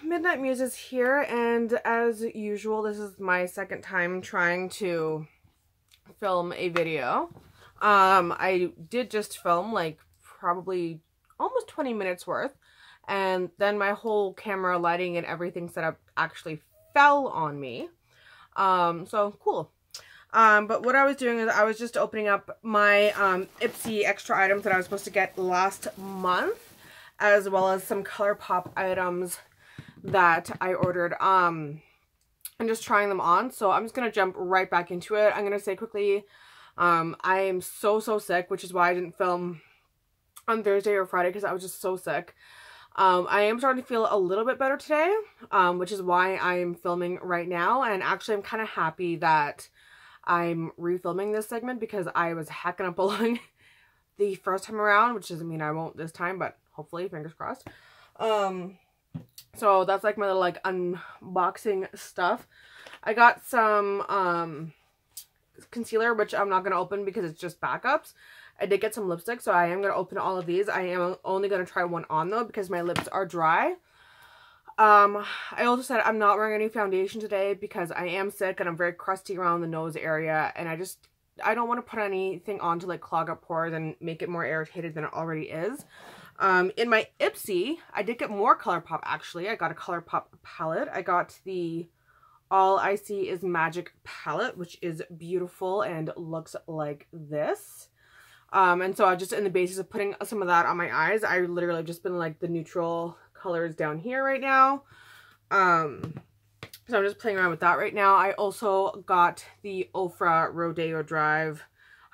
Midnight Muse is here, and as usual, this is my second time trying to film a video. I did just film like probably almost 20 minutes worth, and then my whole camera lighting and everything set up actually fell on me. So cool. But what I was doing is I was just opening up my Ipsy extra items that I was supposed to get last month, as well as some Colourpop items that I ordered. I'm just trying them on, so I'm just gonna jump right back into it. I'm gonna say quickly, I am so sick, which is why I didn't film on Thursday or Friday, because I was just so sick. I am starting to feel a little bit better today, which is why I'm filming right now, and actually I'm kind of happy that I'm refilming this segment, because I was hacking up a lung the first time around, which doesn't mean I won't this time, but hopefully, fingers crossed. So that's like my little like unboxing stuff. I got some concealer, which I'm not going to open because it's just backups. I did get some lipstick, so I am going to open all of these. I am only going to try one on though, because my lips are dry. I also said I'm not wearing any foundation today because I am sick and I'm very crusty around the nose area, and I don't want to put anything on to like clog up pores and make it more irritated than it already is. In my Ipsy, I did get more Colourpop actually. I got a Colourpop palette. I got the All I See Is Magic palette, which is beautiful and looks like this. And so I just, in the basis of putting some of that on my eyes, I literally have just been like the neutral colors down here right now. So I'm just playing around with that right now. I also got the Ofra Rodeo Drive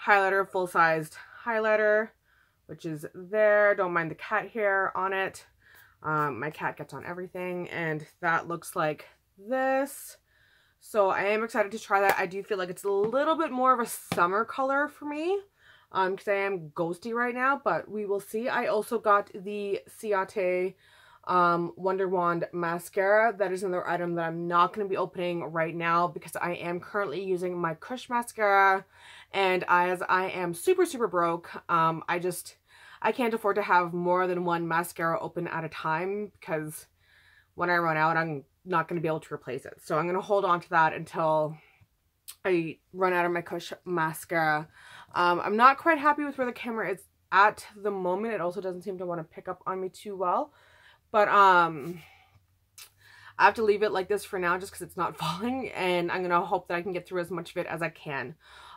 highlighter, full-sized highlighter, which is there. Don't mind the cat hair on it. My cat gets on everything, and that looks like this. So I am excited to try that. I do feel like it's a little bit more of a summer color for me, because I am ghosty right now, but we will see. I also got the Ciate Wonder Wand mascara. That is another item that I'm not going to be opening right now because I am currently using my Kush mascara, and as I am super broke, I can't afford to have more than one mascara open at a time, because when I run out, I'm not going to be able to replace it. So I'm going to hold on to that until I run out of my Kush mascara. I'm not quite happy with where the camera is at the moment. It also doesn't seem to want to pick up on me too well. But I have to leave it like this for now just because it's not falling, and I'm going to hope that I can get through as much of it as I can.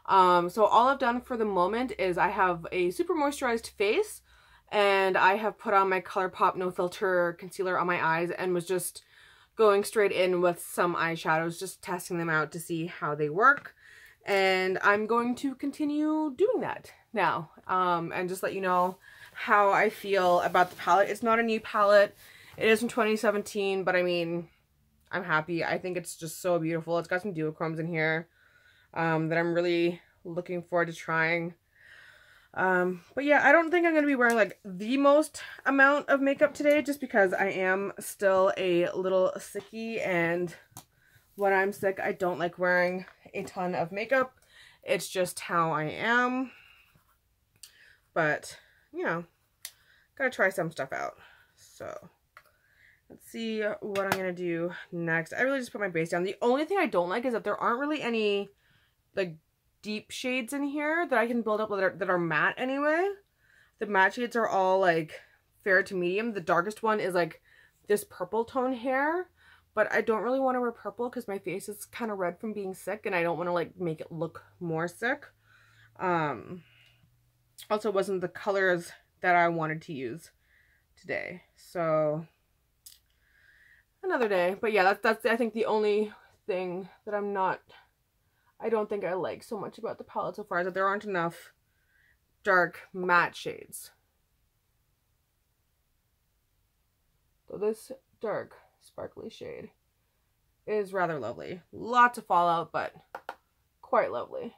So all I've done for the moment is I have a super moisturized face, and I have put on my Colourpop No Filter concealer on my eyes and was just going straight in with some eyeshadows, just testing them out to see how they work. And I'm going to continue doing that now, and just let you know how I feel about the palette. It's not a new palette. It is from 2017, but I mean, I'm happy. I think it's just so beautiful. It's got some duochromes in here that I'm really looking forward to trying. But yeah, I don't think I'm going to be wearing like the most amount of makeup today, just because I am still a little sicky, and when I'm sick, I don't like wearing a ton of makeup. It's just how I am. But, you know, gotta try some stuff out. So, let's see what I'm gonna do next. I really just put my base down. The only thing I don't like is that there aren't really any, like, deep shades in here that I can build up that are matte anyway. The matte shades are all, like, fair to medium. The darkest one is, like, this purple tone hair. But I don't really want to wear purple because my face is kind of red from being sick, and I don't want to like make it look more sick. Also wasn't the colors that I wanted to use today. So another day. But yeah, that's I think the only thing that I don't think I like so much about the palette so far, is that there aren't enough dark matte shades. So this dark sparkly shade is rather lovely. Lots of fallout, but quite lovely.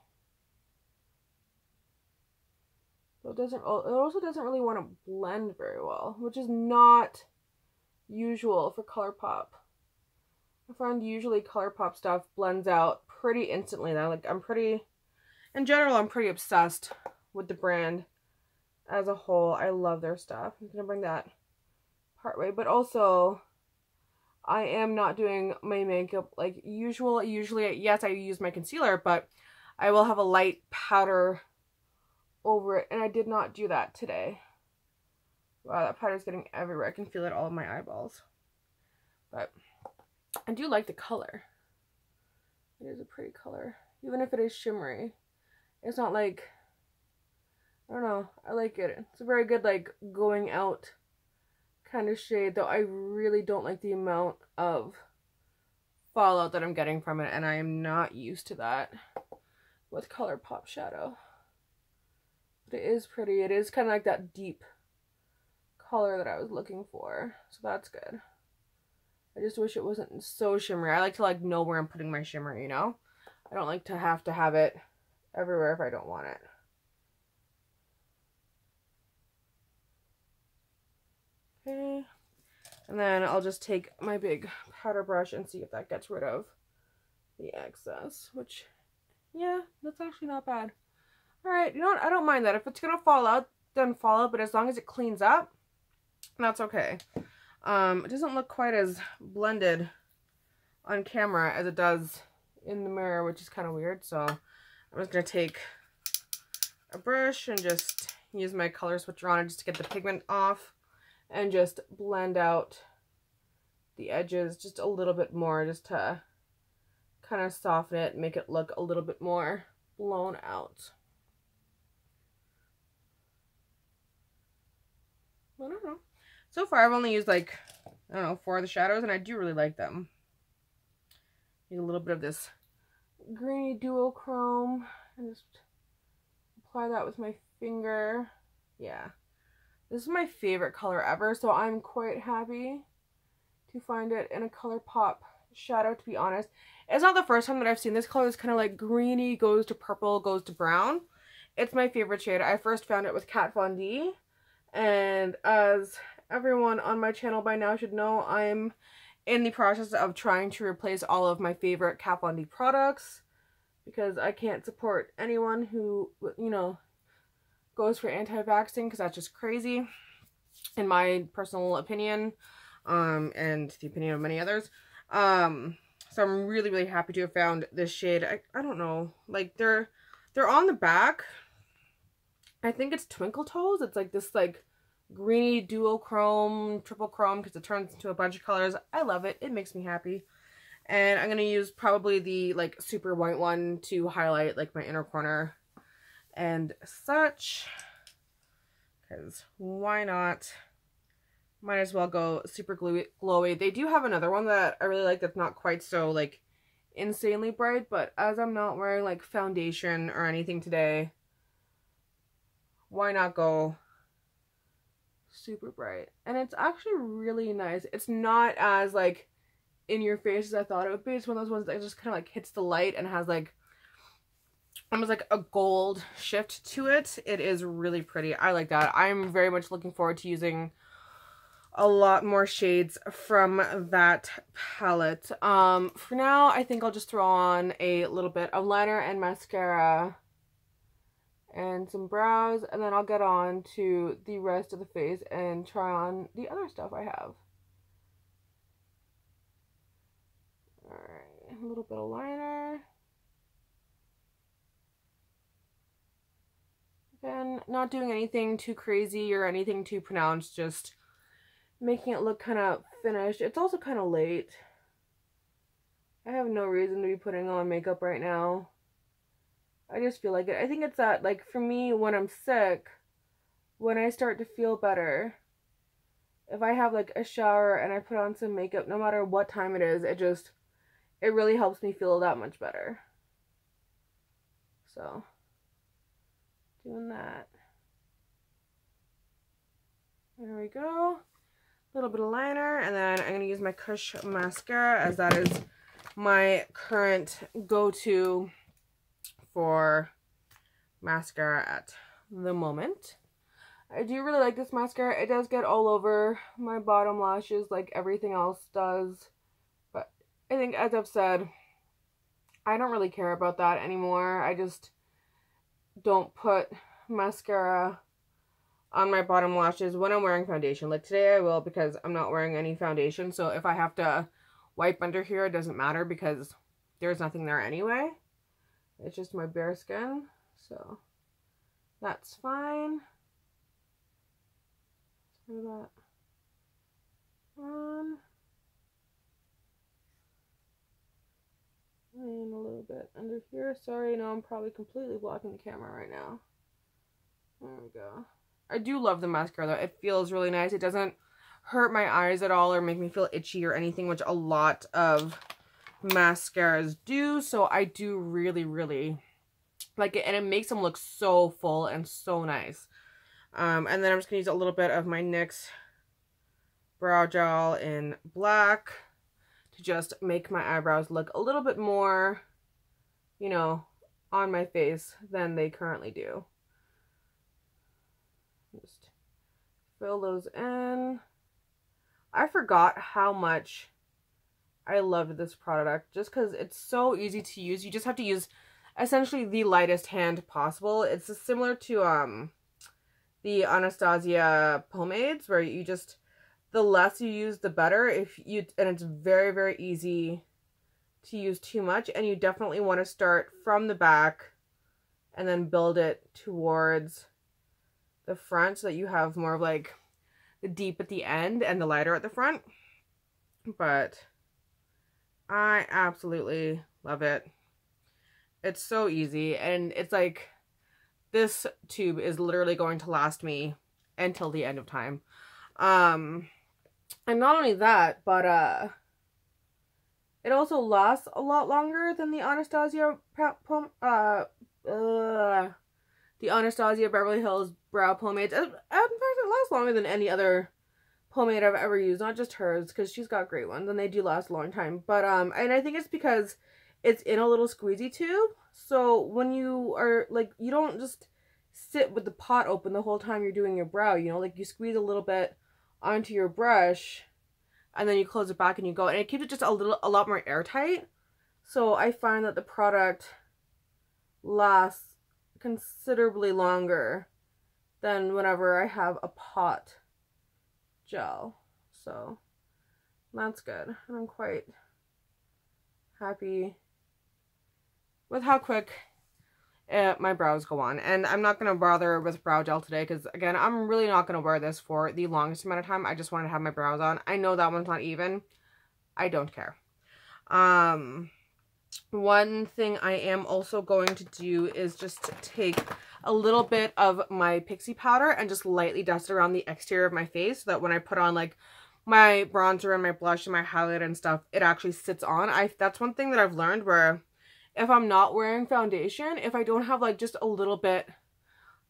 So it also doesn't really want to blend very well, which is not usual for Colourpop. I find usually Colourpop stuff blends out pretty instantly. Like in general, I'm pretty obsessed with the brand as a whole. I love their stuff. I'm gonna bring that part way, but also I am not doing my makeup like usual. Usually, yes, I use my concealer, but I will have a light powder over it, and I did not do that today. Wow, that powder is getting everywhere. I can feel it all in my eyeballs. But I do like the color. It is a pretty color, even if it is shimmery. It's not like, I don't know, I like it. It's a very good like going out kind of shade, though I really don't like the amount of fallout that I'm getting from it, and I am not used to that with Colourpop shadow. But it is pretty. It is kind of like that deep color that I was looking for, so that's good. I just wish it wasn't so shimmery. I like to like know where I'm putting my shimmer, you know? I don't like to have it everywhere if I don't want it. Okay. And then I'll just take my big powder brush and see if that gets rid of the excess, which, yeah, that's actually not bad. Alright, you know what? I don't mind that. If it's gonna fall out, then fall out, but as long as it cleans up, that's okay. It doesn't look quite as blended on camera as it does in the mirror, which is kind of weird, so I'm just gonna take a brush and just use my color switcher on it just to get the pigment off and just blend out the edges just a little bit more, just to kind of soften it, make it look a little bit more blown out. I don't know. So far I've only used like, I don't know, 4 of the shadows, and I do really like them. Use a little bit of this greeny duochrome and just apply that with my finger. Yeah. This is my favorite color ever, so I'm quite happy to find it in a Colourpop shadow, to be honest. It's not the first time that I've seen this color. It's kind of like greeny, goes to purple, goes to brown. It's my favorite shade. I first found it with Kat Von D, and as everyone on my channel by now should know, I'm in the process of trying to replace all of my favorite Kat Von D products, because I can't support anyone who, you know, goes for anti-vaxxing, because that's just crazy, in my personal opinion, and the opinion of many others. So I'm really, really happy to have found this shade. I don't know, like, they're on the back. I think it's Twinkle Toes. It's like this, like, greeny duochrome, triple chrome, because it turns into a bunch of colors. I love it. It makes me happy. And I'm going to use probably the, like, super white one to highlight, like, my inner corner and such. Because why not? Might as well go super glowy. They do have another one that I really like that's not quite so, like, insanely bright. But as I'm not wearing, like, foundation or anything today, why not go super bright? And it's actually really nice. It's not as, like, in your face as I thought it would be. It's one of those ones that just kind of, like, hits the light and has, like, almost like a gold shift to it. It is really pretty. I like that. I'm very much looking forward to using a lot more shades from that palette. For now, I think I'll just throw on a little bit of liner and mascara and some brows, and then I'll get on to the rest of the face and try on the other stuff I have. Alright, a little bit of liner. Again, not doing anything too crazy or anything too pronounced, just making it look kind of finished. It's also kind of late. I have no reason to be putting on makeup right now. I just feel like it. I think it's that, like, for me, when I'm sick, when I start to feel better, if I have, like, a shower and I put on some makeup, no matter what time it is, it really helps me feel that much better. So, doing that. There we go. A little bit of liner, and then I'm going to use my Kush mascara, as that is my current go-to for mascara at the moment. I do really like this mascara. It does get all over my bottom lashes like everything else does, but I think, as I've said, I don't really care about that anymore. I just don't put mascara on my bottom lashes when I'm wearing foundation. Like today I will because I'm not wearing any foundation. So if I have to wipe under here, it doesn't matter because there's nothing there anyway. It's just my bare skin. So that's fine. Turn that on. And a little bit under here. Sorry, no, I'm probably completely blocking the camera right now. There we go. I do love the mascara though. It feels really nice. It doesn't hurt my eyes at all or make me feel itchy or anything, which a lot of mascaras do. So I do really, really like it. And it makes them look so full and so nice. And then I'm just going to use a little bit of my NYX brow gel in black to just make my eyebrows look a little bit more, you know, on my face than they currently do. Just fill those in. I forgot how much I loved this product just because it's so easy to use. You just have to use essentially the lightest hand possible. It's similar to the Anastasia pomades where you just, the less you use the better. And it's very, very easy to use too much, and you definitely want to start from the back and then build it towards the front so that you have more of like the deep at the end and the lighter at the front. But I absolutely love it. It's so easy, and it's like this tube is literally going to last me until the end of time. And not only that, but it also lasts a lot longer than the Anastasia Beverly Hills brow pomades. In fact, it lasts longer than any other pomade I've ever used, not just hers, because she's got great ones and they do last a long time. But and I think it's because it's in a little squeezy tube, so when you are like, you don't just sit with the pot open the whole time you're doing your brow, you know, like you squeeze a little bit onto your brush and then you close it back and you go, and it keeps it just a lot more airtight. So I find that the product lasts considerably longer than whenever I have a pot gel. So that's good, and I'm quite happy with how quick my brows go on. And I'm not going to bother with brow gel today because, again, I'm really not going to wear this for the longest amount of time. I just want to have my brows on. I know that one's not even. I don't care. One thing I am also going to do is just take a little bit of my pixie powder and just lightly dust it around the exterior of my face so that when I put on like my bronzer and my blush and my highlight and stuff, it actually sits on. That's one thing that I've learned, where if I'm not wearing foundation, if I don't have like just a little bit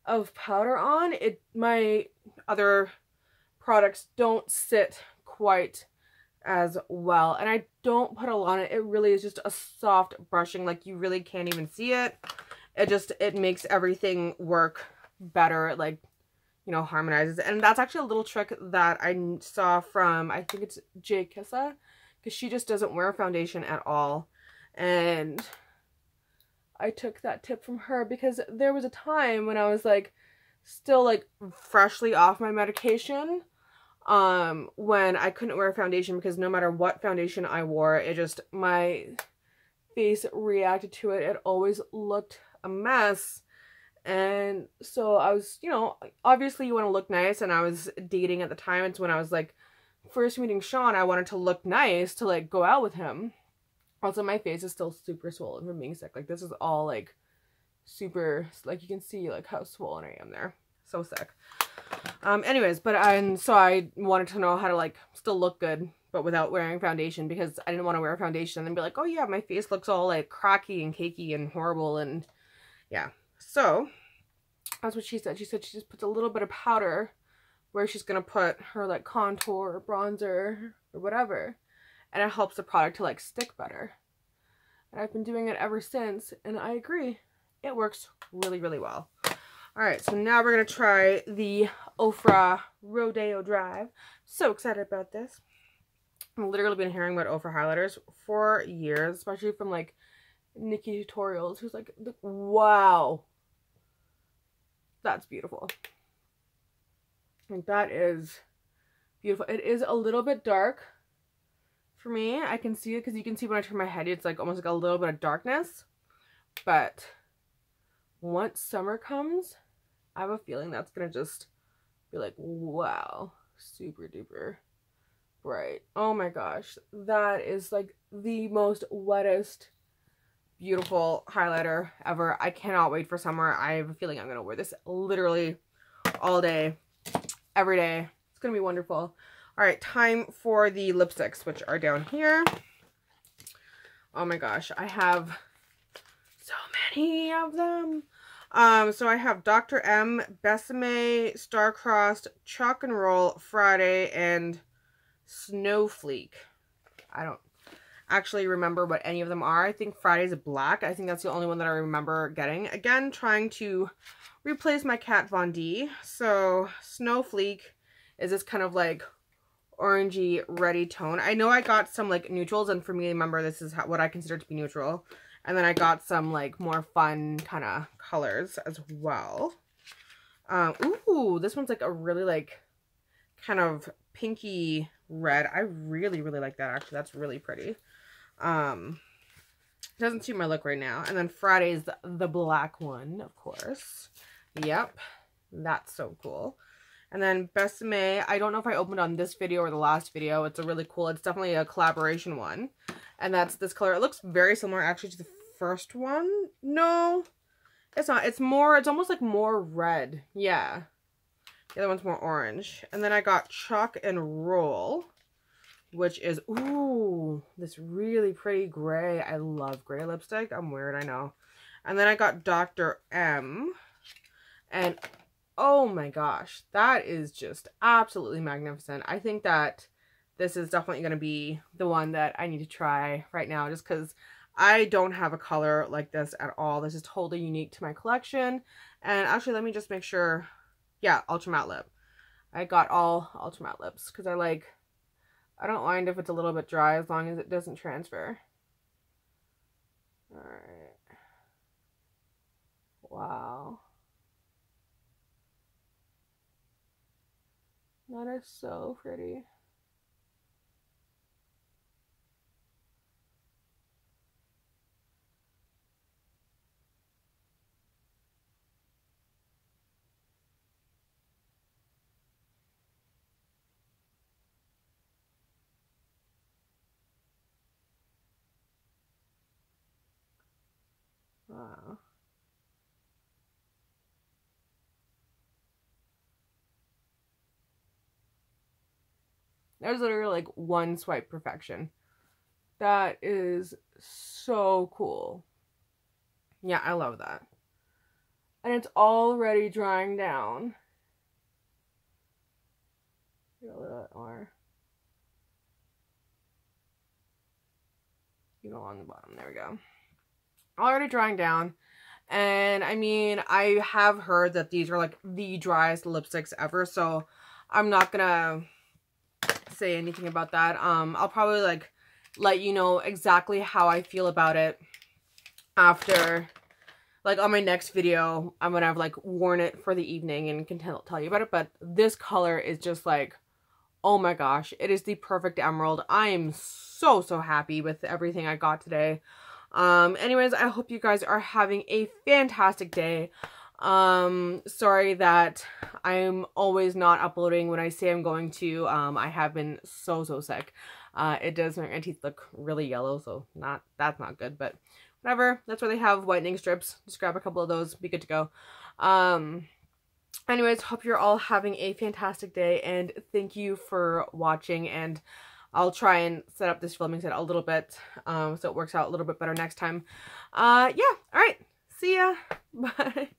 of powder on, my other products don't sit quite as well. And I don't put a lot on it. It really is just a soft brushing, like you really can't even see it. It makes everything work better. It, like, you know, harmonizes. And that's actually a little trick that I saw from, I think it's Jay Kissa, because she just doesn't wear foundation at all. And I took that tip from her because there was a time when I was like still like freshly off my medication, when I couldn't wear foundation because no matter what foundation I wore, my face reacted to it. It always looked a mess. And so I was, you know, obviously you want to look nice, and I was dating at the time. It's when I was like first meeting Sean. I wanted to look nice to like go out with him. Also, my face is still super swollen from being sick. Like, this is all, like, super, like, you can see, like, how swollen I am there. So sick. Anyways, so I wanted to know how to, like, still look good, but without wearing foundation, because I didn't want to wear foundation and then be like, oh, yeah, my face looks all, like, cracky and cakey and horrible, and, yeah. So, that's what she said. She said she just puts a little bit of powder where she's gonna put her, like, contour or bronzer or whatever. And it helps the product to like stick better. And I've been doing it ever since, and I agree. It works really, really well. Alright, so now we're going to try the Ofra Rodeo Drive. So excited about this. I've literally been hearing about Ofra highlighters for years, especially from like Nikki Tutorials, who's like, wow, that's beautiful. Like, that is beautiful. It is a little bit dark for me. I can see it because you can see when I turn my head, it's like almost like a little bit of darkness. But once summer comes, I have a feeling that's gonna just be like, wow, super duper bright. Oh my gosh, that is like the most wettest, beautiful highlighter ever. I cannot wait for summer. I have a feeling I'm gonna wear this literally all day, every day. It's gonna be wonderful. All right, time for the lipsticks, which are down here. Oh my gosh, I have so many of them. So I have Dr. M, Besame, Star-Crossed, Chalk and Roll, Friday, and Snowflake. I don't actually remember what any of them are. I think Friday's black. I think that's the only one that I remember getting. Again, trying to replace my Kat Von D. So Snowflake is this kind of like orangey reddy tone. I know I got some like neutrals, and for me, remember, this is what I consider to be neutral. And then I got some like more fun kind of colors as well. Ooh, this one's like a really like kind of pinky red. I really like that, actually. That's really pretty. Doesn't suit my look right now. And then Friday's the black one, of course. Yep, that's so cool. And then Besame, I don't know if I opened on this video or the last video. It's a really cool, it's definitely a collaboration one. And that's this color. It looks very similar actually to the first one. No, it's not. It's more, it's almost like more red. Yeah. The other one's more orange. And then I got Chalk and Roll, which is, ooh, this really pretty gray. I love gray lipstick. I'm weird, I know. And then I got Dr. M. And oh my gosh, that is just absolutely magnificent. I think that this is definitely going to be the one that I need to try right now, just because I don't have a color like this at all. This is totally unique to my collection. And actually, let me just make sure. Yeah, ultra matte lip. I got all ultra matte lips because I don't mind if it's a little bit dry as long as it doesn't transfer. All right. Wow. That is so pretty. Wow. There's literally like one swipe perfection. That is so cool. Yeah, I love that. And it's already drying down. Get a little bit more. You know, on the bottom. There we go. Already drying down. And I mean, I have heard that these are like the driest lipsticks ever, so I'm not gonna say anything about that. I'll probably like let you know exactly how I feel about it after, like, on my next video. I'm gonna have like worn it for the evening and can tell you about it. But this color is just like, oh my gosh, it is the perfect emerald. I am so happy with everything I got today. Anyways, I hope you guys are having a fantastic day. Sorry that I'm always not uploading when I say I'm going to. I have been so sick. It does make my teeth look really yellow, so that's not good, but whatever. That's where they have whitening strips. Just grab a couple of those, be good to go. Anyways, hope you're all having a fantastic day, and thank you for watching, and I'll try and set up this filming set a little bit, so it works out a little bit better next time. Yeah, alright, see ya, bye.